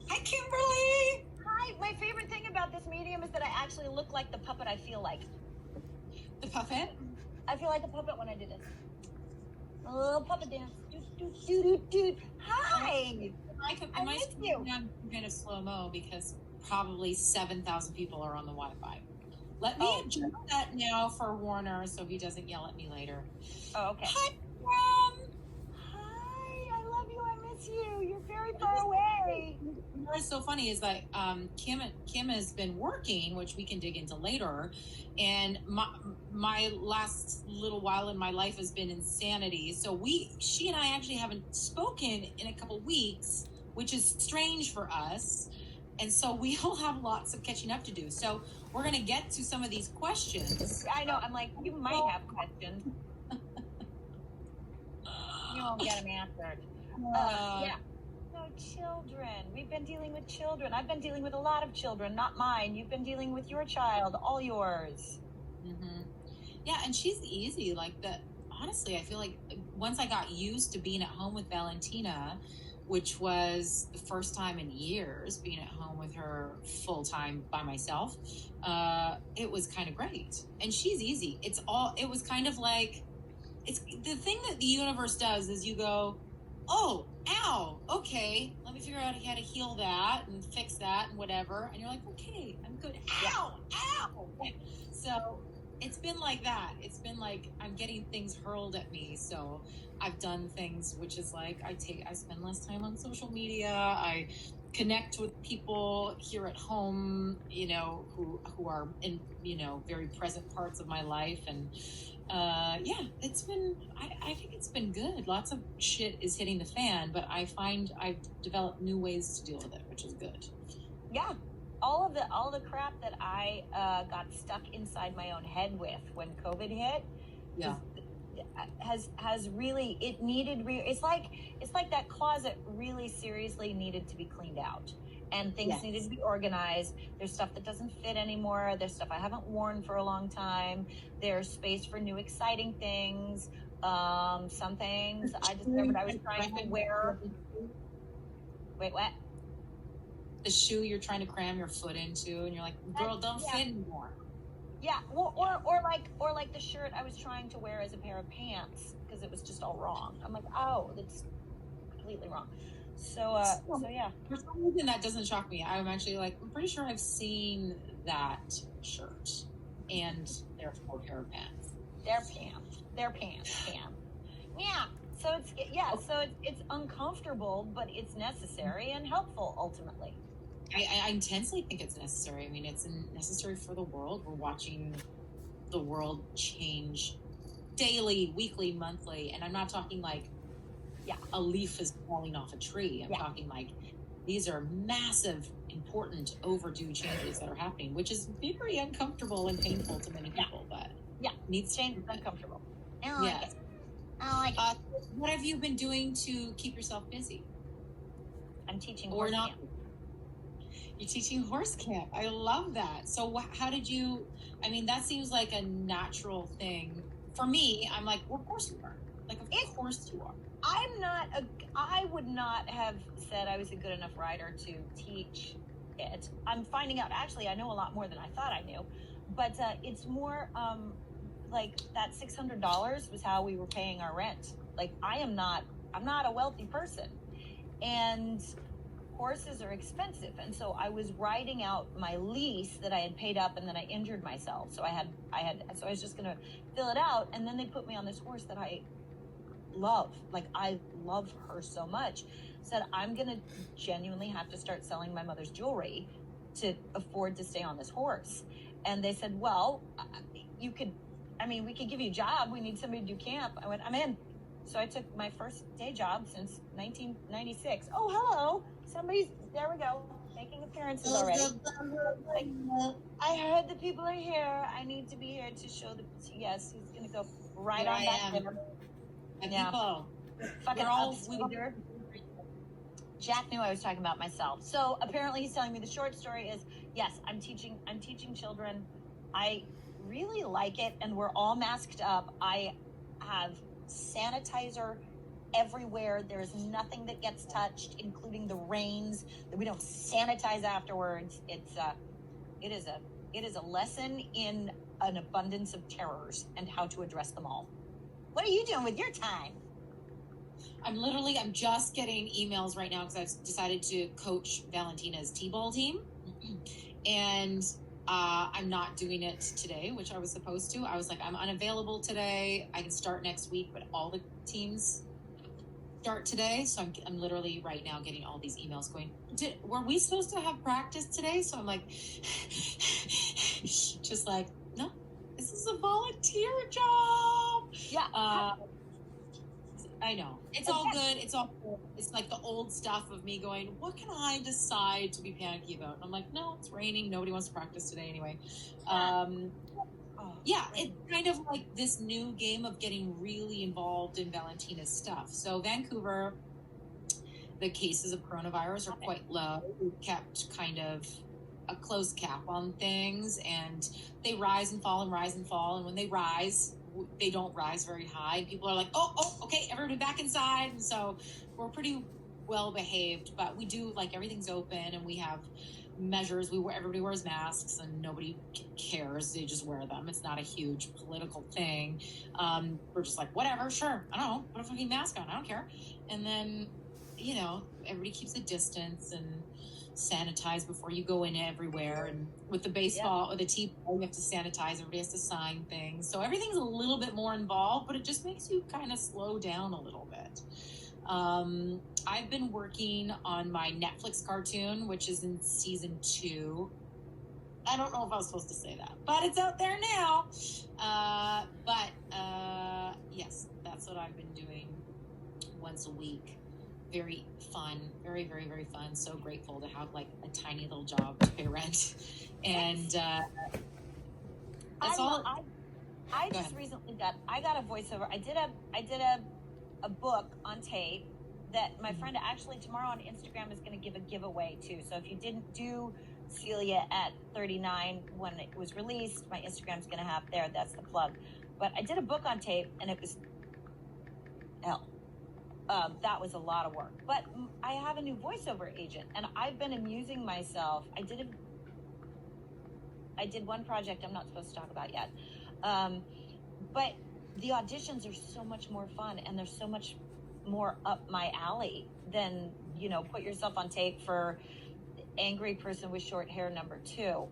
Hi, Kimberly. Hi, my favorite thing about this medium is that I actually look like the puppet I feel like. The puppet? I feel like a puppet when I do this. A little puppet dance. Hi. Am I scrolling down kind of slow-mo because probably 7,000 people are on the Wi-Fi. Let me adjust that now for Warner so he doesn't yell at me later. Oh, okay. Hi, Hi, I love you. I miss you. You're very far away. What's so funny is that Kim has been working, which we can dig into later, and my last little while in my life has been insanity. So she and I actually haven't spoken in a couple weeks, which is strange for us. And so we all have lots of catching up to do. So we're going to get to some of these questions. I know. I'm like, you might have questions. You won't get them answered. Yeah. No, children. We've been dealing with children. I've been dealing with a lot of children, not mine. You've been dealing with your child, all yours. Mm-hmm. Yeah, and she's easy. Honestly, I feel like once I got used to being at home with Valentina, which was the first time in years being at home with her full time by myself, it was kind of great. And she's easy. It was kind of like, it's the thing that the universe does is you go, oh, ow, okay, let me figure out how to heal that and fix that and whatever. And you're like, okay, I'm good. Ow, ow. So it's been like that. It's been like I'm getting things hurled at me. So I've done things which is like I spend less time on social media. I connect with people here at home, who are in, very present parts of my life. And it's been, I think it's been good. Lots of shit is hitting the fan, but I find I've developed new ways to deal with it, which is good. Yeah. All the crap that I got stuck inside my own head with when COVID hit, has really, it needed. It's like that closet really seriously needed to be cleaned out, and things needed to be organized. There's stuff that doesn't fit anymore. There's stuff I haven't worn for a long time. There's space for new exciting things. Some things I discovered I was trying to wear. Wait, what? The shoe you're trying to cram your foot into, and you're like, girl, don't fit anymore. Yeah, well, or like the shirt I was trying to wear as a pair of pants because it was just all wrong. I'm like, oh, that's completely wrong. So yeah. For some reason, that doesn't shock me. I'm actually like, I'm pretty sure I've seen that shirt and therefore pair of pants. Their pants. Yeah. So it's uncomfortable, but it's necessary and helpful ultimately. I intensely think it's necessary. I mean, it's necessary for the world. We're watching the world change daily, weekly, monthly. And I'm not talking like, a leaf is falling off a tree. I'm talking like these are massive, important, overdue changes that are happening, which is very uncomfortable and painful to many people. But needs change is uncomfortable. I don't like it. What have you been doing to keep yourself busy? I'm teaching horse camp. You're teaching horse camp. I love that. So how did you, I mean, that seems like a natural thing. For me, I'm like, well, of course you are. Like, of course you are. I would not have said I was a good enough rider to teach it. I'm finding out, actually, I know a lot more than I thought I knew. But it's more like that $600 was how we were paying our rent. Like, I'm not a wealthy person. And horses are expensive. And so I was writing out my lease that I had paid up, and then I injured myself. So so I was just going to fill it out. And then they put me on this horse that I love. Like, I love her so much. Said, I'm going to genuinely have to start selling my mother's jewelry to afford to stay on this horse. And they said, well, we could give you a job. We need somebody to do camp. I went, I'm in. So I took my first day job since 1996. Oh, hello. There we go, making appearances already. I heard the people are here. I need to be here to show he's going to go right on back there. People. Fucking all Jack knew I was talking about myself. So apparently he's telling me the short story is, yes, I'm teaching children. I really like it, and we're all masked up. I have sanitizer everywhere. There's nothing that gets touched, including the reins. That we don't sanitize afterwards. It is a lesson in an abundance of terrors and how to address them all. What are you doing with your time? I'm just getting emails right now because I've decided to coach Valentina's T-ball team. And I'm not doing it today, which I was supposed to. I was like, I'm unavailable today. I can start next week, but all the teams start today. So I'm literally right now getting all these emails going, were we supposed to have practice today? So I'm like, just like, no, this is a volunteer job. Yeah. I know. It's all good. It's all good. It's like the old stuff of me going, what can I decide to be panicky about? And I'm like, no, it's raining. Nobody wants to practice today anyway. Yeah, it's kind of like this new game of getting really involved in Valentina's stuff. So Vancouver, the cases of coronavirus are quite low. We've kept kind of a close cap on things, and they rise and fall and rise and fall. And when they rise, they don't rise very high. People are like, oh, okay, everybody back inside. And so we're pretty well behaved, but we do, like, everything's open and we have measures. Everybody wears masks and nobody cares. They just wear them. It's not a huge political thing. We're just like, whatever, sure. I don't know, put a fucking mask on. I don't care. And then, everybody keeps a distance and sanitize before you go in everywhere. And with the baseball or the T-ball, you have to sanitize. Everybody has to sign things. So everything's a little bit more involved, but it just makes you kind of slow down a little bit. I've been working on my Netflix cartoon, which is in season 2. I don't know if I was supposed to say that, but it's out there now. Yes, that's what I've been doing once a week. Very fun, very, very, very fun. So grateful to have like a tiny little job to pay rent. And that's all. I just recently got a voiceover. I did a book on tape that my friend actually tomorrow on Instagram is going to give a giveaway too. So if you didn't do Celia at 39 when it was released, my Instagram's going to have there. That's the plug. But I did a book on tape and it was hell. That was a lot of work. But I have a new voiceover agent and I've been amusing myself. I did one project I'm not supposed to talk about yet. But the auditions are so much more fun and they're so much more up my alley than, put yourself on tape for angry person with short hair number 2.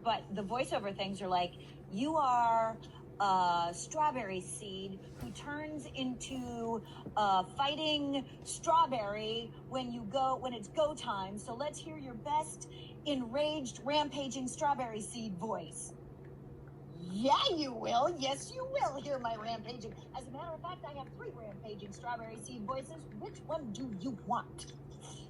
But the voiceover things are like, you are a strawberry seed who turns into a fighting strawberry when it's go time. So let's hear your best enraged, rampaging strawberry seed voice. Yeah, you will. Yes, you will hear my rampaging. As a matter of fact, I have 3 rampaging strawberry seed voices. Which one do you want?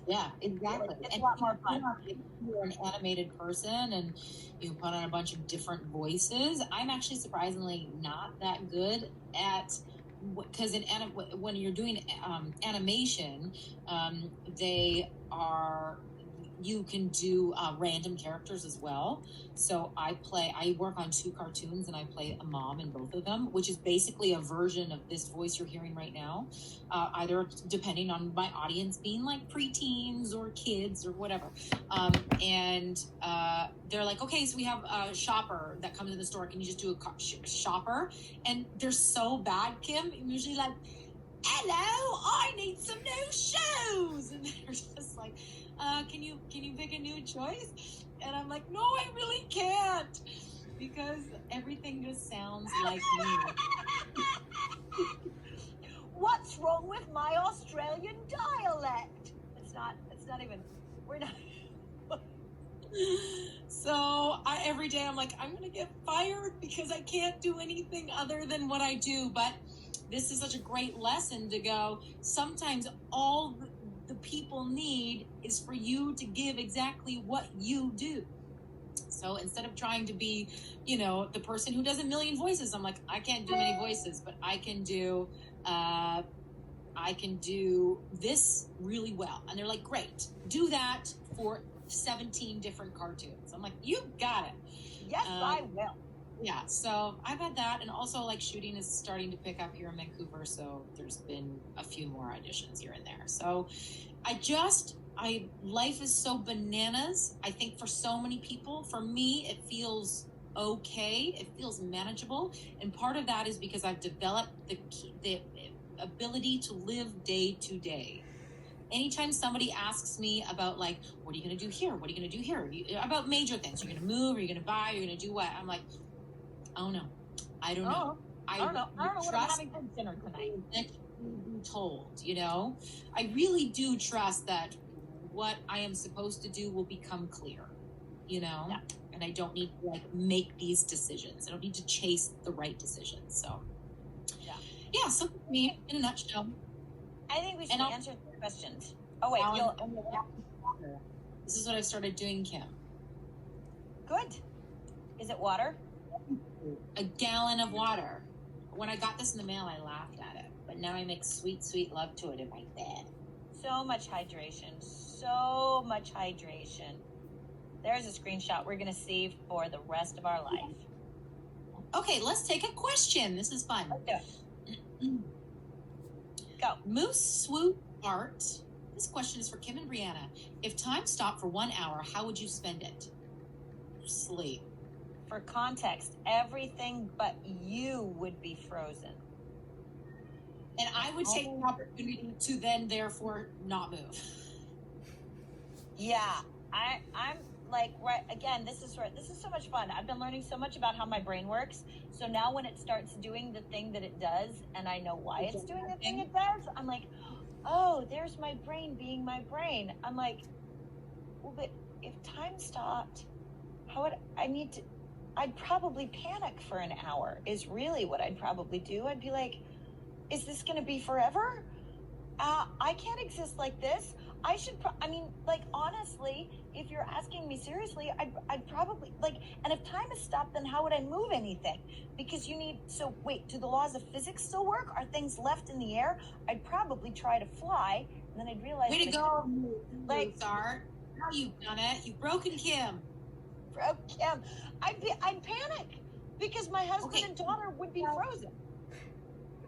Yeah, exactly. It's a lot more fun. If you're an animated person and you put on a bunch of different voices, I'm actually surprisingly not that good at, because when you're doing animation, you can do random characters as well. So I work on 2 cartoons and I play a mom in both of them, which is basically a version of this voice you're hearing right now, either depending on my audience being like preteens or kids or whatever. They're like, okay, so we have a shopper that comes in the store. Can you just do a shopper? And they're so bad, Kim. I'm usually like, hello, I need some new shoes. And they're just like, can you pick a new choice? And I'm like, no, I really can't, because everything just sounds like me. What's wrong with my Australian dialect? It's not even, we're not. So every day I'm like, I'm going to get fired because I can't do anything other than what I do. But this is such a great lesson to go, sometimes all the people need is for you to give exactly what you do. So instead of trying to be, the person who does a million voices, I'm like, I can't do many voices, but I can do this really well. And they're like, great, do that for 17 different cartoons. I'm like, you got it. Yes, I will. Yeah, so I've had that, and also like shooting is starting to pick up here in Vancouver, so there's been a few more auditions here and there. So life is so bananas. I think for so many people, for me, it feels okay. It feels manageable, and part of that is because I've developed the ability to live day to day. Anytime somebody asks me about like, what are you going to do here? What are you going to do here? About major things, you're going to move, are you going to buy, you're going to do what? I'm like, oh no, I don't know. I don't know what I'm having for dinner tonight. Told, I really do trust that what I am supposed to do will become clear, Yeah. and I don't need to like make these decisions. I don't need to chase the right decisions. So yeah. So for me, in a nutshell, I think we should answer the questions. Oh wait, this is what I've started doing, Kim. Good. Is it water? A gallon of water. When I got this in the mail, I laughed at it, but now I make sweet, sweet love to it in my bed. So much hydration. So much hydration. There's a screenshot we're going to save for the rest of our life. Okay, let's take a question. This is fun. Let's do it. Go. Moose Swoop Art. This question is for Kim and Brianna. If time stopped for 1 hour, how would you spend it? Sleep. For context, everything but you would be frozen. And I would take the opportunity to then, therefore, not move. Yeah, I'm like, right, again, this is so much fun. I've been learning so much about how my brain works. So now when it starts doing the thing that it does, and I know why it's doing the thing it does, I'm like, oh, there's my brain being my brain. I'm like, well, but if time stopped, how would I'd probably panic for an hour is really what I'd probably do. I'd be like, is this going to be forever? I can't exist like this. I should, honestly, if you're asking me seriously, I'd probably, and if time is stopped, then how would I move anything? Because do the laws of physics still work? Are things left in the air? I'd probably try to fly, and then I'd realize. Way to go, Art. How you've done it. You've broken Kim. I'd panic because my husband and daughter would be frozen.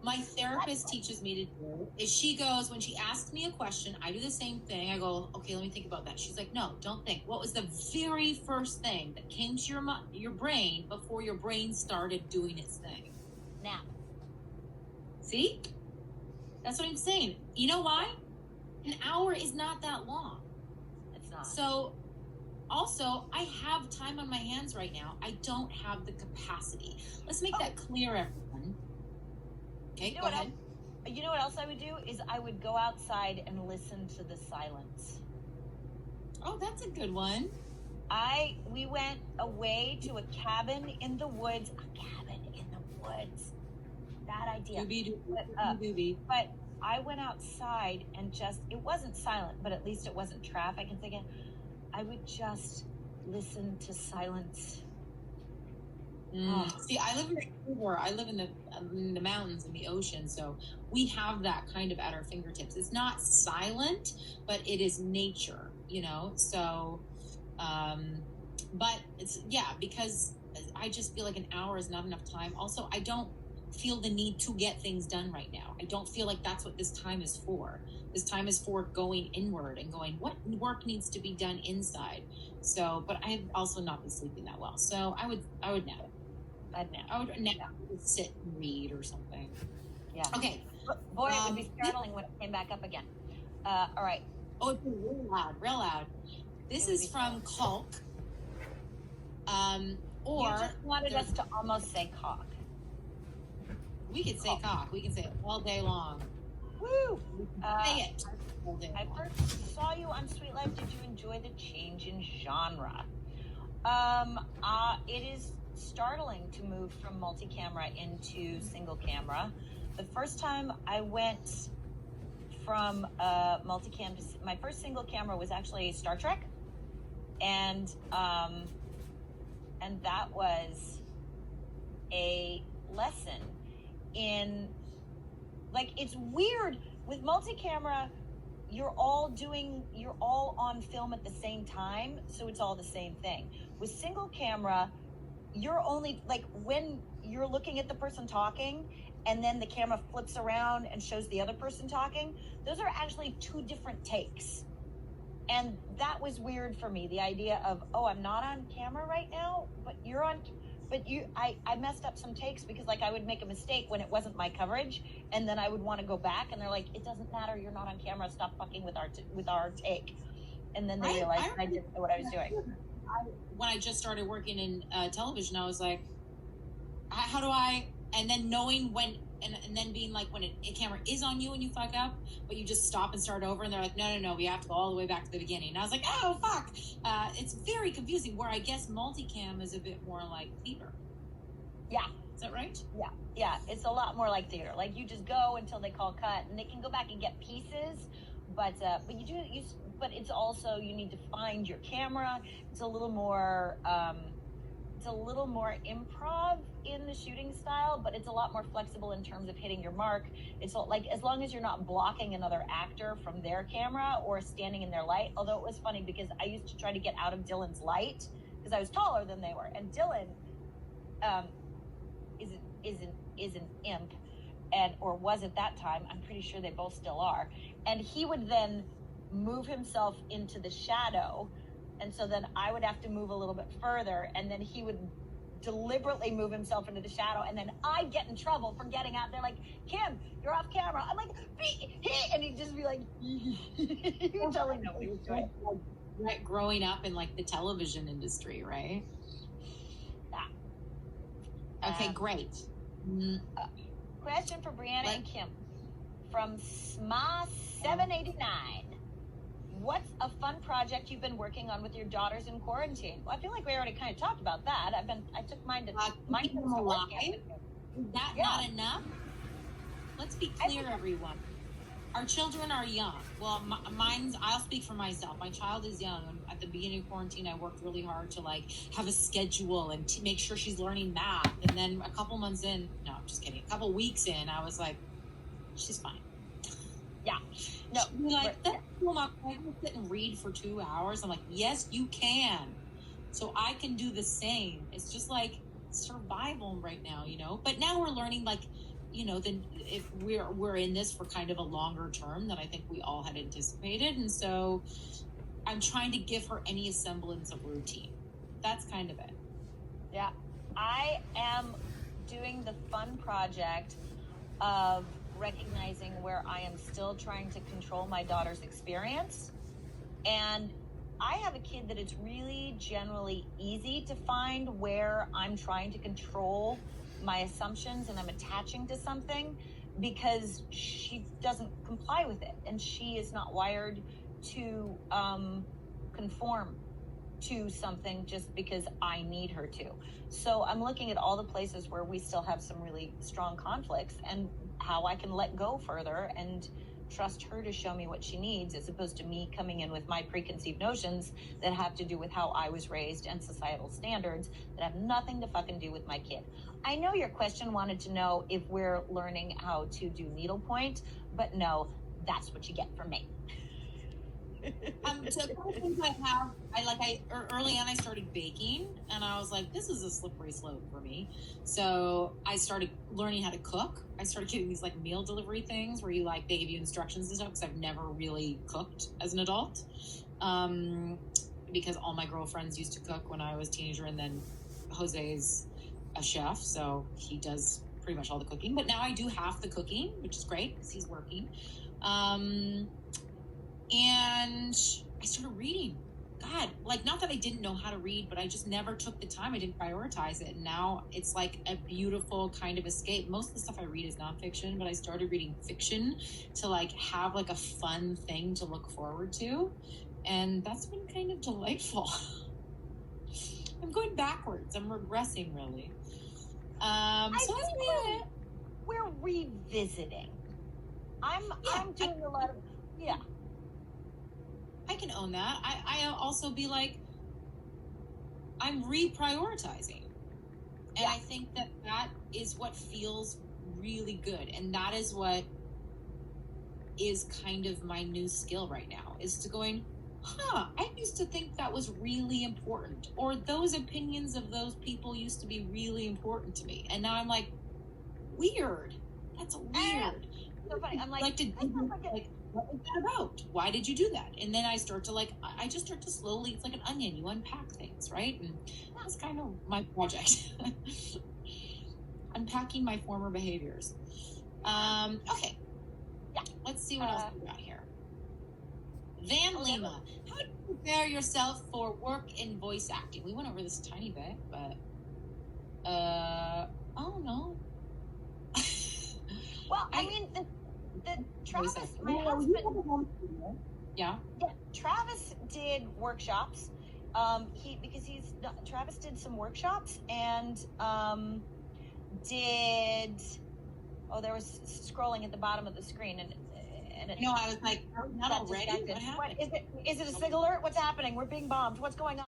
My therapist teaches me to do is she goes, when she asks me a question, I do the same thing. I go, okay, let me think about that. She's like, no, don't think. What was the very first thing that came to your brain before your brain started doing its thing? Nap. See? That's what I'm saying. You know why? An hour is not that long. It's not. So also, I have time on my hands right now. I don't have the capacity. Let's make that clear, everyone. Okay, go ahead. You know what else I would do is I would go outside and listen to the silence. Oh, that's a good one. We went away to a cabin in the woods. Bad idea. But I went outside and it wasn't silent, but at least it wasn't traffic. And thinking, I would just listen to silence. See, I live in Vancouver. I live in the mountains and the ocean, so we have that kind of at our fingertips. It's not silent, but it is nature, So, but it's because I just feel like an hour is not enough time. Also, I don't feel the need to get things done right now. I don't feel like that's what this time is for. This time is for going inward and going, what work needs to be done inside. So, but I have also not been sleeping that well. So I would nap. I would nap, sit and read or something. Yeah. Okay. Boy, it would be startling when it came back up again. All right. Oh, it's real loud. This is from Culk. Or you just wanted us to almost say cock. We could say cock. We can say it all day long. Woo! Say it. I first saw you on Sweet Life. Did you enjoy the change in genre? It is startling to move from multi-camera into single camera. The first time I went from multi-cam to my first single camera was actually Star Trek, and that was a lesson in, it's weird with multi-camera. You're all on film at the same time, so it's all the same thing. With single camera, you're only like when you're looking at the person talking and then the camera flips around and shows the other person talking, those are actually two different takes. And that was weird for me, the idea of, oh, I'm not on camera right now, but you're on, I messed up some takes because like I would make a mistake when it wasn't my coverage, and then I would want to go back and they're like, it doesn't matter, you're not on camera, stop fucking with our take. And then they realized I didn't know what I was doing. When I just started working in television, I was like, how do I, and then knowing when, and then being like, when a camera is on you and you fuck up, but you just stop and start over, and they're like, no, we have to go all the way back to the beginning. And I was like, oh, fuck. It's very confusing, where I guess multicam is a bit more like theater. Yeah. Is that right? Yeah, it's a lot more like theater. Like, you just go until they call cut, and they can go back and get pieces, but but it's also, you need to find your camera. It's a little more improv in the shooting style, but it's a lot more flexible in terms of hitting your mark. It's like, as long as you're not blocking another actor from their camera or standing in their light. Although it was funny because I used to try to get out of Dylan's light because I was taller than they were, and Dylan is an imp, or was at that time. I'm pretty sure they both still are. And he would then move himself into the shadow, and so then I would have to move a little bit further, and then he would deliberately move himself into the shadow, and then I'd get in trouble for getting out there like, Kim, you're off camera. I'm like, and he'd just be like, you totally know what he was doing. Right, growing up in like the television industry, right? Yeah. Okay, great. Question for Brianna and Kim from SMA789. What's a fun project you've been working on with your daughters in quarantine? Well, I feel like we already kind of talked about that. I took mine to alive. Is that not enough? Let's be clear, everyone. Our children are young. Well, I'll speak for myself. My child is young. And at the beginning of quarantine, I worked really hard to like have a schedule and to make sure she's learning math. And then a couple months in, no, I'm just kidding. A couple weeks in, I was like, she's fine. Yeah. No. Like, that's cool. I can sit and read for 2 hours. I'm like, yes, you can. So I can do the same. It's just like survival right now, you know? But now we're learning, like, you know, then if we're in this for kind of a longer term than I think we all had anticipated. And so I'm trying to give her any semblance of routine. That's kind of it. Yeah. I am doing the fun project of recognizing where I am still trying to control my daughter's experience. And I have a kid that it's really generally easy to find where I'm trying to control my assumptions and I'm attaching to something because she doesn't comply with it, and she is not wired to conform to something just because I need her to. So I'm looking at all the places where we still have some really strong conflicts and how I can let go further and trust her to show me what she needs, as opposed to me coming in with my preconceived notions that have to do with how I was raised and societal standards that have nothing to fucking do with my kid. I know your question wanted to know if we're learning how to do needlepoint, but no, that's what you get from me. So a couple things early on I started baking, and I was like, this is a slippery slope for me. So I started learning how to cook. I started getting these like meal delivery things where they give you instructions and stuff, because I've never really cooked as an adult, because all my girlfriends used to cook when I was a teenager, and then Jose's a chef, so he does pretty much all the cooking. But now I do half the cooking, which is great because he's working. And I started reading. God, like, not that I didn't know how to read, but I just never took the time. I didn't prioritize it. And now it's like a beautiful kind of escape. Most of the stuff I read is nonfiction, but I started reading fiction to like have like a fun thing to look forward to. And that's been kind of delightful. I'm going backwards. I'm regressing, really. We're revisiting. I'm doing a lot of, yeah. I can own that. I also be like, I'm reprioritizing. And I think that is what feels really good. And that is what is kind of my new skill right now, is to going, I used to think that was really important, or those opinions of those people used to be really important to me. And now I'm like, weird. That's weird. So funny. I'm like, what was that about? Why did you do that? And then I start to I just start to slowly, it's like an onion, you unpack things, right? And that's kind of my project. Unpacking my former behaviors. Okay. Yeah. Let's see what else we got here. Van Lima, how do you prepare yourself for work in voice acting? We went over this a tiny bit, but I don't know. Well, I mean, the Travis, my husband, yeah, Travis did workshops. Travis did some workshops and there was scrolling at the bottom of the screen and I was like, are we not already? What happened? Is it a SIG alert? What's happening? We're being bombed. What's going on?